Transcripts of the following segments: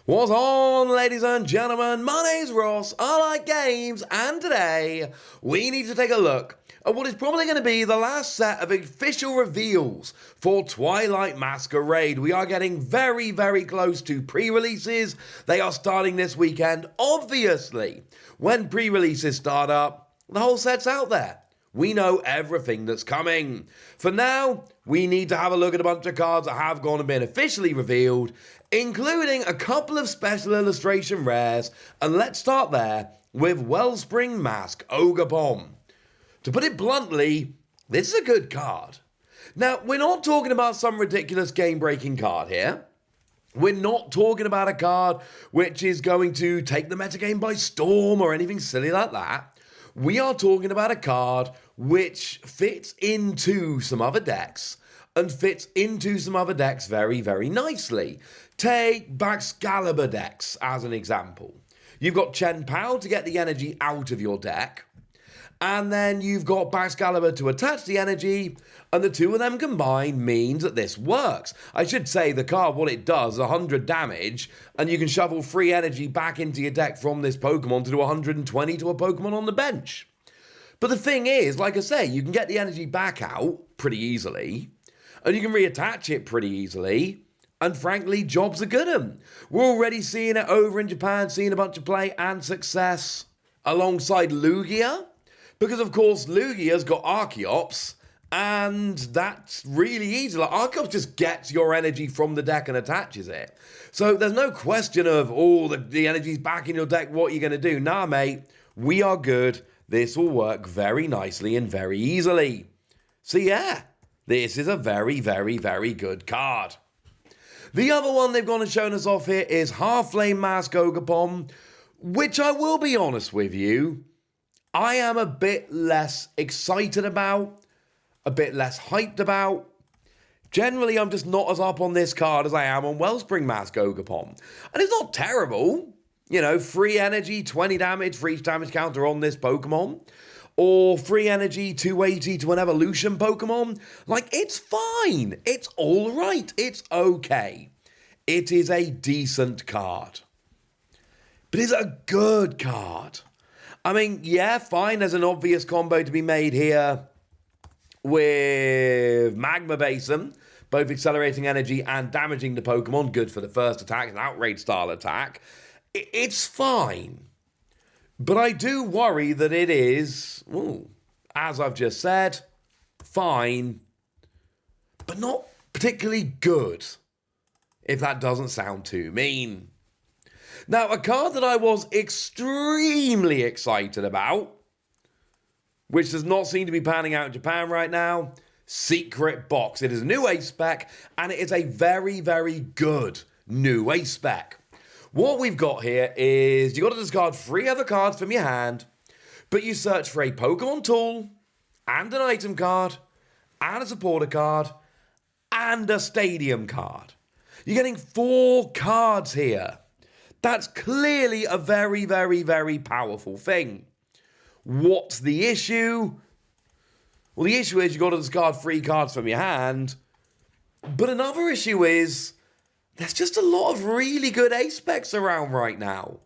What's on, ladies and gentlemen? My name's Ross, I like games, and today we need to take a look at what is probably going to be the last set of official reveals for Twilight Masquerade. We are getting very, very close to pre-releases. They are starting this weekend. Obviously, when pre-releases start up, the whole set's out there. We know everything that's coming. For now, we need to have a look at a bunch of cards that have gone and been officially revealed, including a couple of special illustration rares, and let's start there with Wellspring Mask Ogre Bomb. To put it bluntly, this is a good card. Now, we're not talking about some ridiculous game-breaking card here. We're not talking about a card which is going to take the metagame by storm or anything silly like that. We are talking about a card which fits into some other decks and fits into some other decks very, very nicely. Take Baxcalibur decks as an example. You've got Chen Pao to get the energy out of your deck, and then you've got Baxcalibur to attach the energy, and the two of them combined means that this works. I should say the card, what it does, is 100 damage, and you can shovel free energy back into your deck from this Pokemon to do 120 to a Pokemon on the bench. But the thing is, like I say, you can get the energy back out pretty easily, and you can reattach it pretty easily, and frankly, jobs are good 'un. We're already seeing it over in Japan, seeing a bunch of play and success alongside Lugia, because of course Lugia's got Archeops, and that's really easy. Like, Archeops just gets your energy from the deck and attaches it. So there's no question of, the energy's back in your deck, what are you going to do? Nah, mate, we are good. This will work very nicely and very easily. So yeah, this is a very, very, very good card. The other one they've gone and shown us off here is Flame Mask Ogre Bomb, which I will be honest with you, I am a bit less excited about, a bit less hyped about. Generally, I'm just not as up on this card as I am on Wellspring Mask Ogre Bomb. And it's not terrible. You know, free energy, 20 damage for each damage counter on this Pokemon. Or free energy, 280 to an evolution Pokemon. Like, it's fine. It's all right. It's okay. It is a decent card. But is it a good card? I mean, yeah, fine. There's an obvious combo to be made here with Magma Basin, both accelerating energy and damaging the Pokemon. Good for the first attack, an outrage style attack. It's fine. But I do worry that it is, as I've just said, fine, but not particularly good, if that doesn't sound too mean. Now, a card that I was extremely excited about, which does not seem to be panning out in Japan right now, Secret Box. It is a new ace spec, and it is a very, very good new ace spec. What we've got here is you've got to discard 3 other cards from your hand, but you search for a Pokemon tool, and an item card, and a supporter card, and a stadium card. You're getting 4 cards here. That's clearly a very, very, very powerful thing. What's the issue? Well, the issue is you've got to discard 3 cards from your hand, but another issue is there's just a lot of really good ace specs around right now.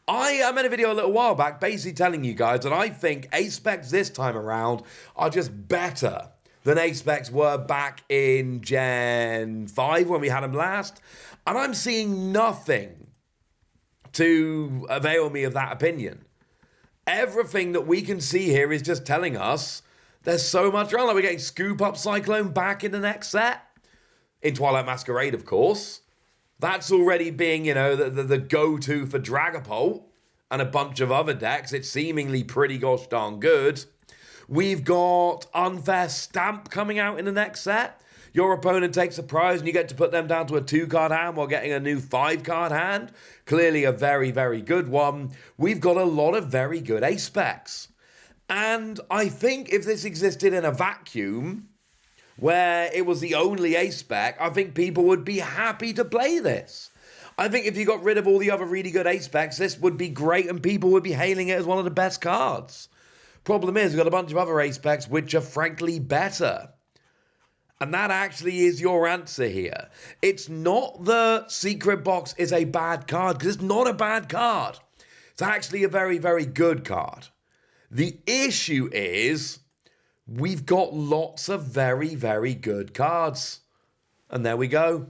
I made a video a little while back basically telling you guys that I think ace specs this time around are just better than ace specs were back in Gen 5 when we had them last. And I'm seeing nothing to avail me of that opinion. Everything that we can see here is just telling us there's so much around. Like, we're getting Scoop Up Cyclone back in the next set. In Twilight Masquerade, of course. That's already being, the go-to for Dragapult and a bunch of other decks. It's seemingly pretty gosh darn good. We've got Unfair Stamp coming out in the next set. Your opponent takes a prize and you get to put them down to a 2-card hand while getting a new 5-card hand. Clearly a very, very good one. We've got a lot of very good ace specs. And I think if this existed in a vacuum, where it was the only ace spec, I think people would be happy to play this. I think if you got rid of all the other really good ace specs, this would be great and people would be hailing it as one of the best cards. Problem is, we've got a bunch of other ace specs which are frankly better. And that actually is your answer here. It's not the secret box is a bad card, because it's not a bad card. It's actually a very, very good card. The issue is we've got lots of very, very good cards. And there we go.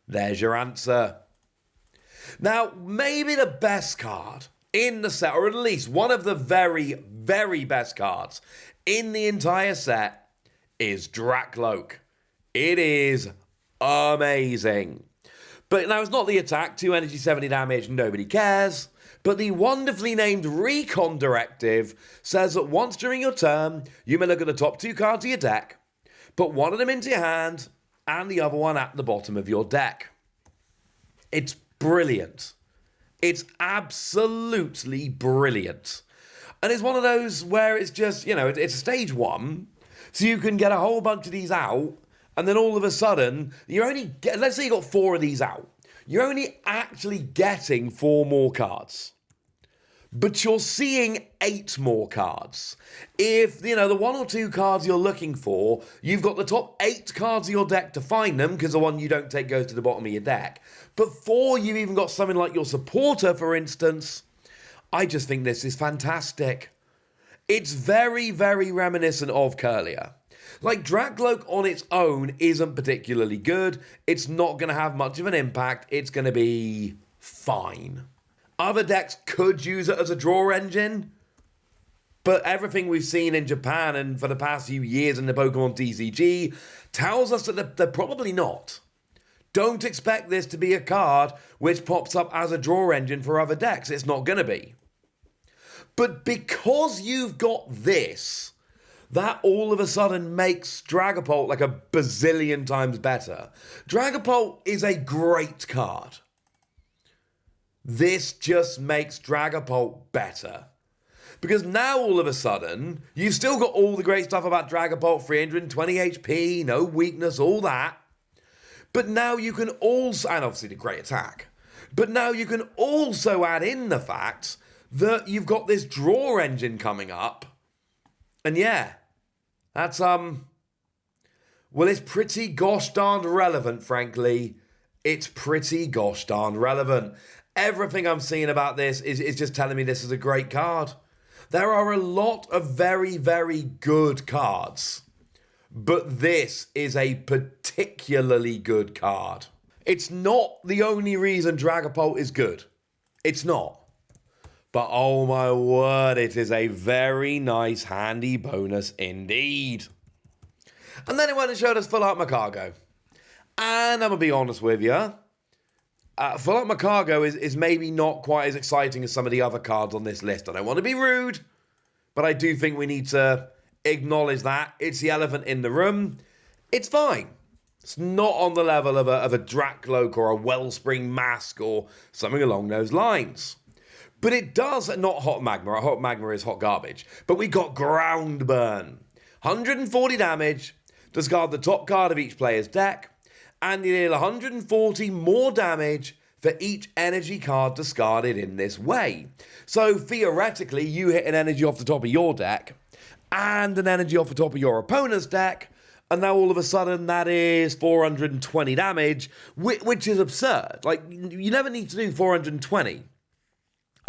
There's your answer. Now, maybe the best card in the set, or at least one of the very, very best cards in the entire set, is Drakloak. It is amazing. But now it's not the attack, 2 energy, 70 damage, nobody cares. But the wonderfully named Recon Directive says that once during your turn, you may look at the top 2 cards of your deck, put one of them into your hand, and the other one at the bottom of your deck. It's brilliant. It's absolutely brilliant. And it's one of those where it's just, it's stage 1, so you can get a whole bunch of these out, and then all of a sudden, let's say you got 4 of these out. You're only actually getting 4 more cards. But you're seeing 8 more cards. If, the 1 or 2 cards you're looking for, you've got the top 8 cards of your deck to find them, because the one you don't take goes to the bottom of your deck. But 4, you've even got something like your supporter, for instance. I just think this is fantastic. It's very, very reminiscent of Curlier. Like, Drakloak on its own isn't particularly good. It's not going to have much of an impact. It's going to be fine. Other decks could use it as a draw engine, but everything we've seen in Japan and for the past few years in the Pokemon TCG tells us that they're probably not. Don't expect this to be a card which pops up as a draw engine for other decks. It's not going to be. But because you've got this, that all of a sudden makes Dragapult like a bazillion times better. Dragapult is a great card. This just makes Dragapult better. Because now all of a sudden, you've still got all the great stuff about Dragapult, 320 HP, no weakness, all that. But now you can also, and obviously the great attack, but now you can also add in the fact that you've got this draw engine coming up. And yeah, that's, well, it's pretty gosh darn relevant, frankly. It's pretty gosh darn relevant. Everything I'm seeing about this is just telling me this is a great card. There are a lot of very, very good cards, but this is a particularly good card. It's not the only reason Dragapult is good. It's not. But oh my word, it is a very nice, handy bonus indeed. And then it went and showed us Full Art Macargo. And I'm going to be honest with you, Full Art Macargo is maybe not quite as exciting as some of the other cards on this list. I don't want to be rude, but I do think we need to acknowledge that. It's the elephant in the room. It's fine. It's not on the level of a Drakloak or a Wellspring Mask or something along those lines. But it does, not Hot Magma. Hot Magma is hot garbage. But we got Ground Burn. 140 damage, discard the top card of each player's deck, and you deal 140 more damage for each energy card discarded in this way. So theoretically, you hit an energy off the top of your deck, and an energy off the top of your opponent's deck, and now all of a sudden that is 420 damage, which is absurd. Like, you never need to do 420.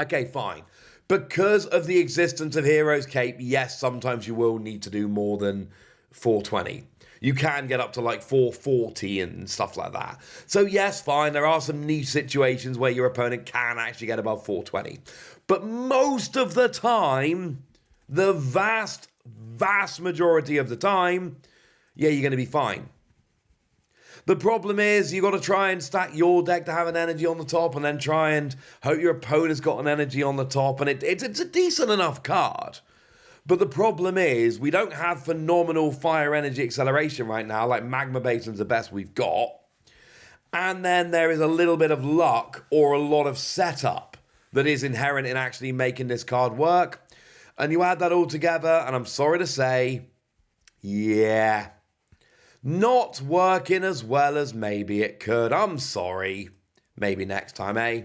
Okay, fine. Because of the existence of Hero's Cape, yes, sometimes you will need to do more than 420. You can get up to like 440 and stuff like that. So yes, fine, there are some niche situations where your opponent can actually get above 420. But most of the time, the vast, vast majority of the time, yeah, you're going to be fine. The problem is you've got to try and stack your deck to have an energy on the top and then try and hope your opponent's got an energy on the top. And it's a decent enough card. But the problem is we don't have phenomenal fire energy acceleration right now. Like Magma Basin's the best we've got. And then there is a little bit of luck or a lot of setup that is inherent in actually making this card work. And you add that all together and I'm sorry to say, yeah, not working as well as maybe it could. I'm sorry. Maybe next time, eh?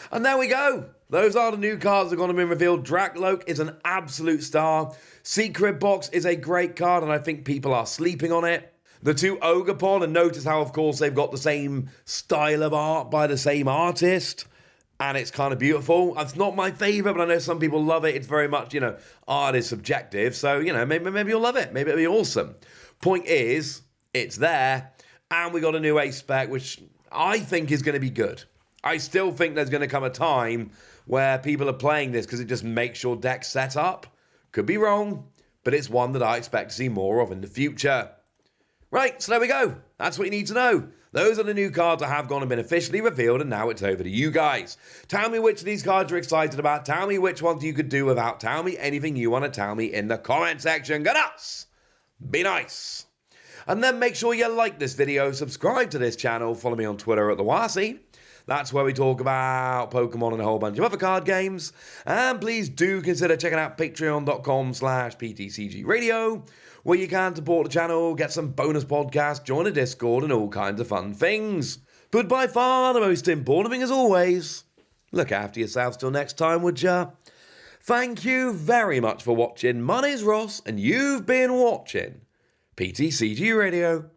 And there we go. Those are the new cards that are going to be revealed. Drakloak is an absolute star. Secret Box is a great card, and I think people are sleeping on it. the two Ogerpon, and notice how, of course, they've got the same style of art by the same artist. And it's kind of beautiful. It's not my favourite, but I know some people love it. It's very much, art is subjective. So, maybe you'll love it. Maybe it'll be awesome. Point is, it's there. And we got a new ace spec, which I think is going to be good. I still think there's going to come a time where people are playing this because it just makes your deck set up. Could be wrong, but it's one that I expect to see more of in the future. Right, so there we go. That's what you need to know. Those are the new cards that have gone and been officially revealed, and now it's over to you guys. Tell me which of these cards you're excited about. Tell me which ones you could do without. Tell me anything you want to tell me in the comment section. Go nuts! Be nice. And then make sure you like this video, subscribe to this channel, follow me on Twitter at @TheWasi. That's where we talk about Pokemon and a whole bunch of other card games. And please do consider checking out patreon.com/PTCG Radio, where you can support the channel, get some bonus podcasts, join a Discord, and all kinds of fun things. But by far the most important thing, as always, look after yourselves till next time, would ya? Thank you very much for watching. My name's Ross, and you've been watching PTCG Radio.